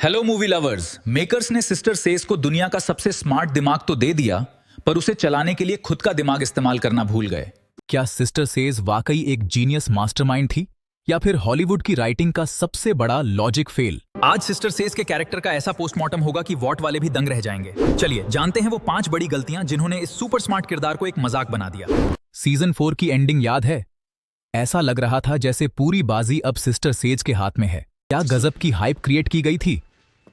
Hello movie lovers. Makers ने sister says को दुनिया का सबसे स्मार्ट दिमाग तो दे दिया, पर उसे चलाने के लिए खुद का दिमाग इस्तेमाल करना भूल गए। क्या सिस्टर सेज वाकई एक जीनियस मास्टरमाइंड थी या फिर हॉलीवुड की राइटिंग का सबसे बड़ा लॉजिक फेल? आज सिस्टर सेज के कैरेक्टर का ऐसा पोस्टमार्टम होगा कि वॉट वाले भी दंग रह जाएंगे। चलिए जानते हैं वो 5 बड़ी गलतियां जिन्होंने इस सुपर स्मार्ट किरदार को एक मजाक बना दिया। सीजन 4 की एंडिंग याद है? ऐसा लग रहा था जैसे पूरी बाजी अब सिस्टर सेज के हाथ में है। क्या गजब की हाइप क्रिएट की गई थी।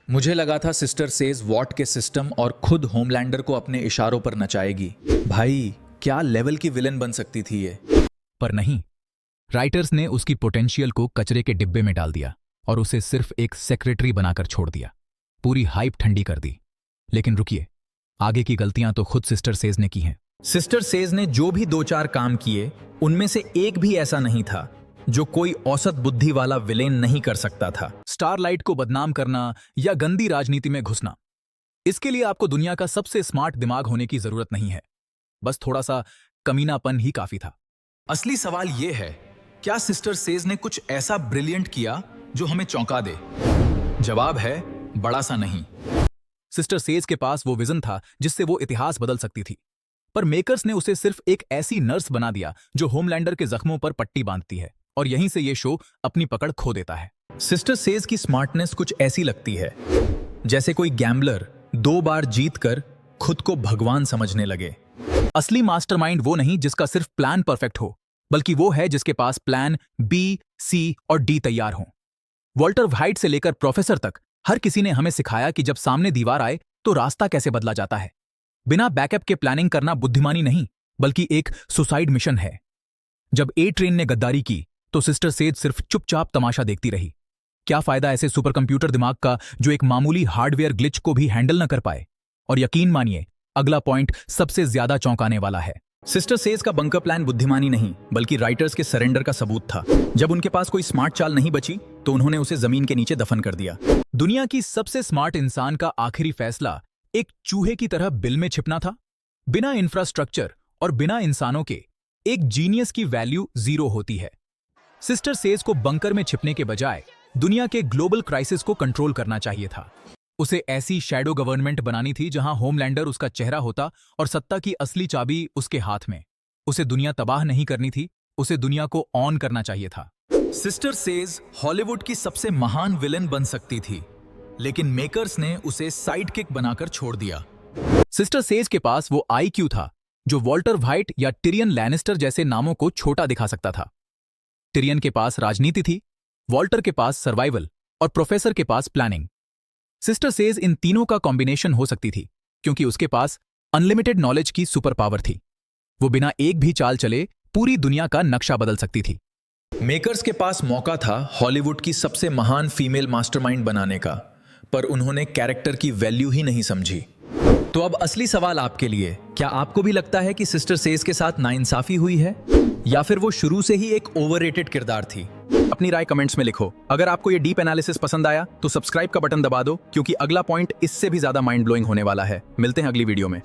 मुझे लगा था सिस्टर सेज वॉट के सिस्टम और खुद होमलैंडर को अपने इशारों पर नचाएगी। भाई क्या लेवल की विलन बन सकती थी ये। पर नहीं, राइटर्स ने उसकी पोटेंशियल को कचरे के डिब्बे में डाल दिया और उसे सिर्फ एक सेक्रेटरी बनाकर छोड़ दिया। पूरी हाइप ठंडी कर दी। लेकिन रुकिए, आगे की गलतियां तो खुद सिस्टर सेज ने की हैं। सिस्टर सेज ने जो भी 2-4 काम किए, उनमें से एक भी ऐसा नहीं था जो कोई औसत बुद्धि वाला विलेन नहीं कर सकता था। स्टारलाइट को बदनाम करना या गंदी राजनीति में घुसना, इसके लिए आपको दुनिया का सबसे स्मार्ट दिमाग होने की जरूरत नहीं है। बस थोड़ा सा कमीनापन ही काफी था। असली सवाल यह है, क्या सिस्टर सेज ने कुछ ऐसा ब्रिलियंट किया जो हमें चौंका दे? जवाब है बड़ा सा नहीं। सिस्टर सेज के पास वो विजन था जिससे वो इतिहास बदल सकती थी, पर मेकर्स ने उसे सिर्फ एक ऐसी नर्स बना दिया जो होमलैंडर के जख्मों पर पट्टी बांधती है, और यहीं से ये शो अपनी पकड़ खो देता है। सिस्टर सेज की स्मार्टनेस कुछ ऐसी लगती है जैसे कोई गैम्बलर 2 बार जीतकर खुद को भगवान समझने लगे। असली मास्टरमाइंड वो नहीं जिसका सिर्फ प्लान परफेक्ट हो, बल्कि वो है जिसके पास प्लान बी, सी और डी तैयार हो। वॉल्टर व्हाइट से लेकर प्रोफेसर तक हर किसी ने हमें सिखाया कि जब सामने दीवार आए तो रास्ता कैसे बदला जाता है। बिना बैकअप के प्लानिंग करना बुद्धिमानी नहीं, बल्कि एक सुसाइड मिशन है। जब ए ट्रेन ने गद्दारी की तो सिस्टर सेज सिर्फ चुपचाप तमाशा देखती रही। क्या फायदा ऐसे सुपर कंप्यूटर दिमाग का जो एक मामूली हार्डवेयर ग्लिच को भी हैंडल न कर पाए? और यकीन मानिए, अगला पॉइंट सबसे ज्यादा चौंकाने वाला है। सिस्टर सेज का बंकर प्लान बुद्धिमानी नहीं, बल्कि राइटर्स के सरेंडर का सबूत था। जब उनके पास कोई स्मार्ट चाल नहीं बची तो उन्होंने उसे जमीन के नीचे दफन कर दिया। दुनिया की सबसे स्मार्ट इंसान का आखिरी फैसला एक चूहे की तरह बिल में छिपना था। बिना इंफ्रास्ट्रक्चर और बिना इंसानों के एक जीनियस की वैल्यू 0 होती है। सिस्टर सेज को बंकर में छिपने के बजाय दुनिया के ग्लोबल क्राइसिस को कंट्रोल करना चाहिए था। उसे ऐसी शैडो गवर्नमेंट बनानी थी जहां होमलैंडर उसका चेहरा होता और सत्ता की असली चाबी उसके हाथ में। उसे दुनिया तबाह नहीं करनी थी, उसे दुनिया को ऑन करना चाहिए था। सिस्टर सेज हॉलीवुड की सबसे महान विलेन बन सकती थी, लेकिन मेकर्स ने उसे साइड किक बनाकर छोड़ दिया। सिस्टर सेज के पास वो IQ था जो वॉल्टर व्हाइट या टिरियन लैनिस्टर जैसे नामों को छोटा दिखा सकता था। टिरियन के पास राजनीति थी, वॉल्टर के पास सर्वाइवल और प्रोफेसर के पास प्लानिंग। सिस्टर सेज इन तीनों का कॉम्बिनेशन हो सकती थी, क्योंकि उसके पास अनलिमिटेड नॉलेज की सुपर पावर थी। वो बिना एक भी चाल चले पूरी दुनिया का नक्शा बदल सकती थी। मेकर्स के पास मौका था हॉलीवुड की सबसे महान फीमेल मास्टरमाइंड बनाने का, पर उन्होंने कैरेक्टर की वैल्यू ही नहीं समझी। तो अब असली सवाल आपके लिए, क्या आपको भी लगता है कि सिस्टर सेज के साथ नाइंसाफी हुई है, या फिर वो शुरू से ही एक ओवररेटेड किरदार थी? अपनी राय कमेंट्स में लिखो। अगर आपको ये डीप एनालिसिस पसंद आया तो सब्सक्राइब का बटन दबा दो, क्योंकि अगला पॉइंट इससे भी ज्यादा माइंड ब्लोइंग होने वाला है। मिलते हैं अगली वीडियो में।